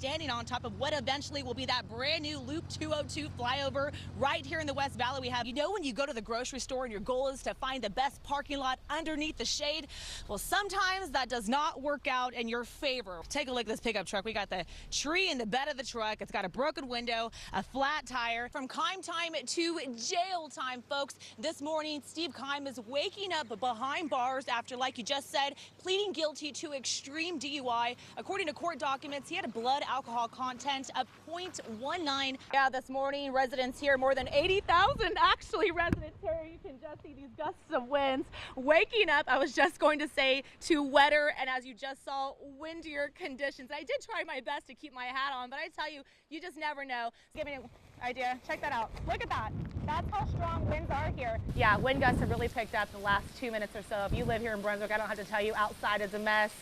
standing on top of what eventually will be that brand new Loop 202 flyover right here in the West Valley. We have, you know, when you go to the grocery store and your goal is to find the best parking lot underneath the shade, well, sometimes that does not work out in your favor. Take a look at this pickup truck. We got the tree in the bed of the truck. It's got a broken window, a flat tire. From crime time to jail time, folks. This morning, Steve Keim is waking up behind bars after, like you just said, pleading guilty to extreme DUI. According to court documents, he had a blood alcohol content of 0.19. Yeah, this morning, residents here, more than 80,000 actually residents here. You can just see these gusts of winds. Waking up, I was just going to say, to wetter and, as you just saw, windier conditions. I did try my best to keep my hat on, but I tell you, you just never know. Give me an idea. Check that out. Look at that. That's how strong winds are here. Yeah, wind gusts have really picked up the last 2 minutes or so. If you live here in Brunswick, I don't have to tell you, outside is a mess.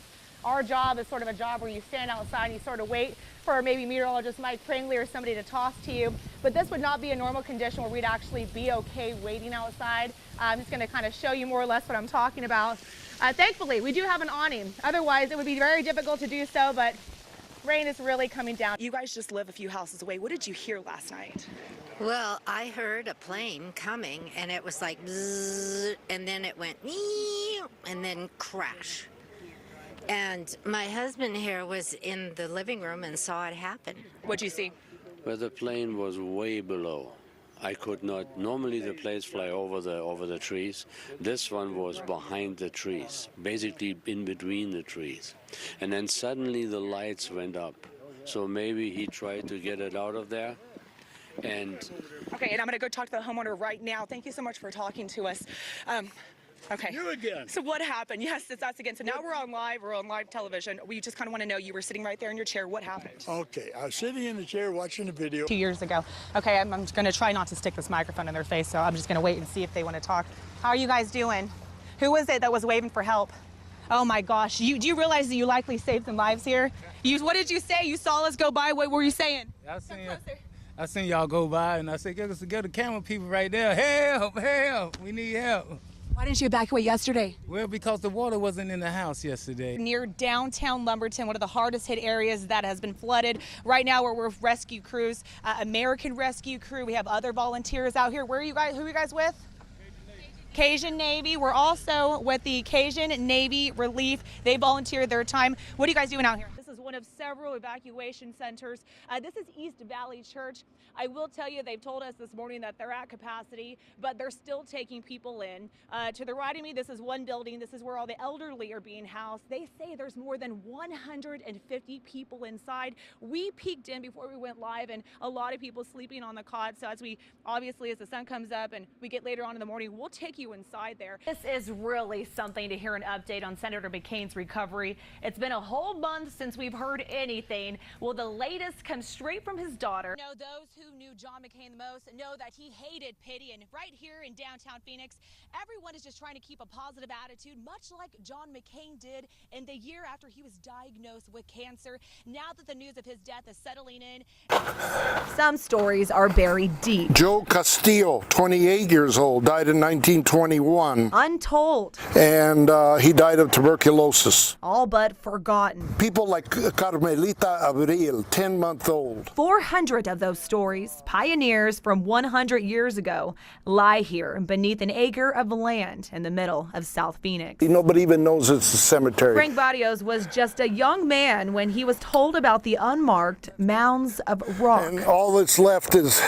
Our job is sort of a job where you stand outside and you sort of wait for maybe meteorologist Mike Pringley or somebody to toss to you. But this would not be a normal condition where we'd actually be okay waiting outside. I'm just going to kind of show you more or less what I'm talking about. Thankfully, we do have an awning. Otherwise, it would be very difficult to do so, but rain is really coming down. You guys just live a few houses away. What did you hear last night? Well, I heard a plane coming, and it was like bzzz, and then it went and then crash. And my husband here was in the living room and saw it happen. What'd you see? Well, the plane was way below. I could not. Normally the planes fly over the trees. This one was behind the trees, basically in between the trees. And then suddenly the lights went up. So maybe he tried to get it out of there. And okay, and I'm going to go talk to the homeowner right now. Thank you so much for talking to us. Okay. You again. So what happened? Yes, it's us again. So now we're on live television. We just kind of want to know, you were sitting right there in your chair. What happened? Okay, I was sitting in the chair watching the video. 2 years ago. Okay, I'm going to try not to stick this microphone in their face, so I'm just going to wait and see if they want to talk. How are you guys doing? Who was it that was waving for help? Oh my gosh, do you realize that you likely saved some lives here? What did you say? You saw us go by. What were you saying? I seen y'all go by, and I said, get the camera people right there. Help, help, we need help. Why didn't you evacuate yesterday? Well, because the water wasn't in the house yesterday. Near downtown Lumberton, one of the hardest hit areas that has been flooded. Right now we're with rescue crews, American Rescue Crew. We have other volunteers out here. Where are you guys? Who are you guys with? Cajun Navy. We're also with the Cajun Navy Relief. They volunteered their time. What are you guys doing out here? This is one of several evacuation centers. This is East Valley Church. I will tell you, they've told us this morning that they're at capacity, but they're still taking people in. To the right of me, this is one building. This is where all the elderly are being housed. They say there's more than 150 people inside. We peeked in before we went live, and a lot of people sleeping on the cot. So as the sun comes up and we get later on in the morning, we'll take you inside there. This is really something to hear an update on Senator McCain's recovery. It's been a whole month since we've heard anything. Well, the latest comes straight from his daughter. You know, those who knew John McCain the most know that he hated pity, and right here in downtown Phoenix, everyone is just trying to keep a positive attitude, much like John McCain did in the year after he was diagnosed with cancer. Now that the news of his death is settling in, some stories are buried deep. Joe Castillo, 28 years old, died in 1921. Untold. And he died of tuberculosis. All but forgotten. People like Carmelita Abril, 10-month-old. 400 of those stories, pioneers from 100 years ago, lie here beneath an acre of land in the middle of South Phoenix. Nobody even knows it's a cemetery. Frank Barrios was just a young man when he was told about the unmarked mounds of rock. And all that's left is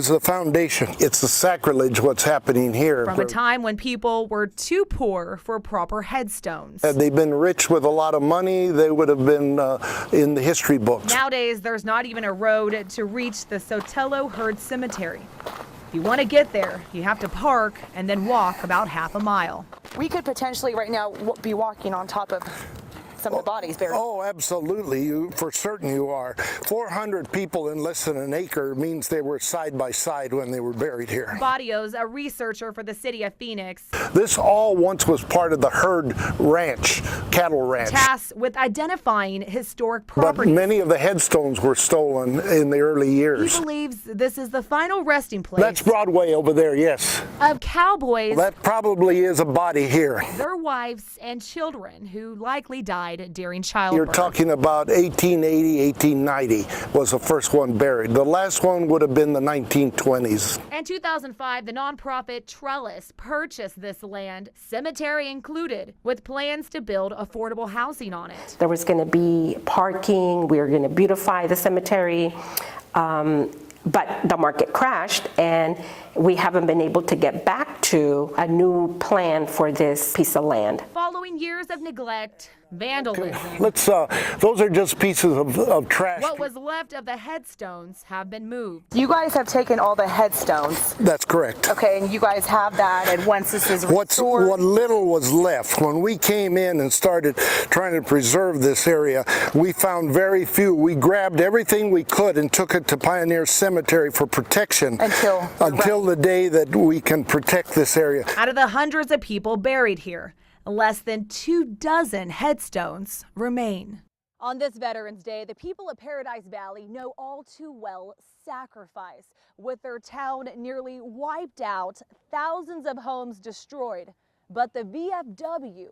the foundation. It's a sacrilege what's happening here. From a time when people were too poor for proper headstones. Had they been rich with a lot of money, they would have been in the history books. Nowadays, there's not even a road to reach the Sotelo Herd Cemetery. If you want to get there, you have to park and then walk about half a mile. We could potentially right now be walking on top of some of the bodies buried. Oh, absolutely. For certain you are. 400 people in less than an acre means they were side by side when they were buried here. Barrios, a researcher for the city of Phoenix. This all once was part of the Herd Ranch, cattle ranch. Tasked with identifying historic property. But many of the headstones were stolen in the early years. He believes this is the final resting place. That's Broadway over there, yes. Of cowboys. That probably is a body here. Their wives and children who likely died died during childbirth. You're talking about 1880, 1890 was the first one buried. The last one would have been the 1920s. In 2005, the nonprofit Trellis purchased this land, cemetery included, with plans to build affordable housing on it. There was going to be parking. We were going to beautify the cemetery. But the market crashed, and we haven't been able to get back to a new plan for this piece of land. Following years of neglect, vandalism. Those are just pieces of trash. What was left of the headstones have been moved. You guys have taken all the headstones. That's correct. Okay, and you guys have that, and once this is restored. What little was left, when we came in and started trying to preserve this area, we found very few. We grabbed everything we could and took it to Pioneer Cemetery for protection until the day that we can protect this area. Out of the hundreds of people buried here, less than 24 headstones remain. On this Veterans Day, the people of Paradise Valley know all too well sacrifice. With their town nearly wiped out, thousands of homes destroyed, but the VFW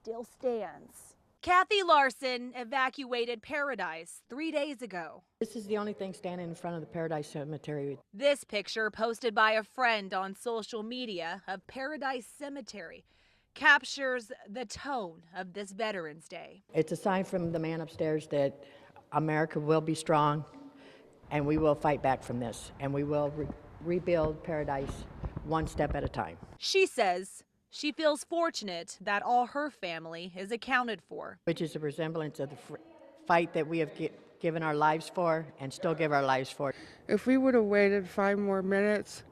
still stands. Kathy Larson evacuated Paradise 3 days ago. This is the only thing standing in front of the Paradise Cemetery. This picture, posted by a friend on social media of Paradise Cemetery, captures the tone of this Veterans Day. It's a sign from the man upstairs that America will be strong, and we will fight back from this, and we will rebuild Paradise one step at a time. She says she feels fortunate that all her family is accounted for. Which is a resemblance of the fight that we have given our lives for and still give our lives for. If we would have waited 5 more minutes,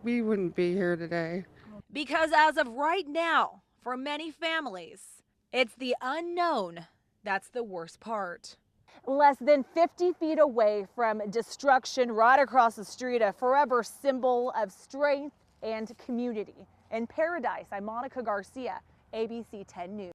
we wouldn't be here today. Because as of right now, for many families, it's the unknown that's the worst part. Less than 50 feet away from destruction, right across the street, a forever symbol of strength and community. In Paradise, I'm Monica Garcia, ABC 10 News.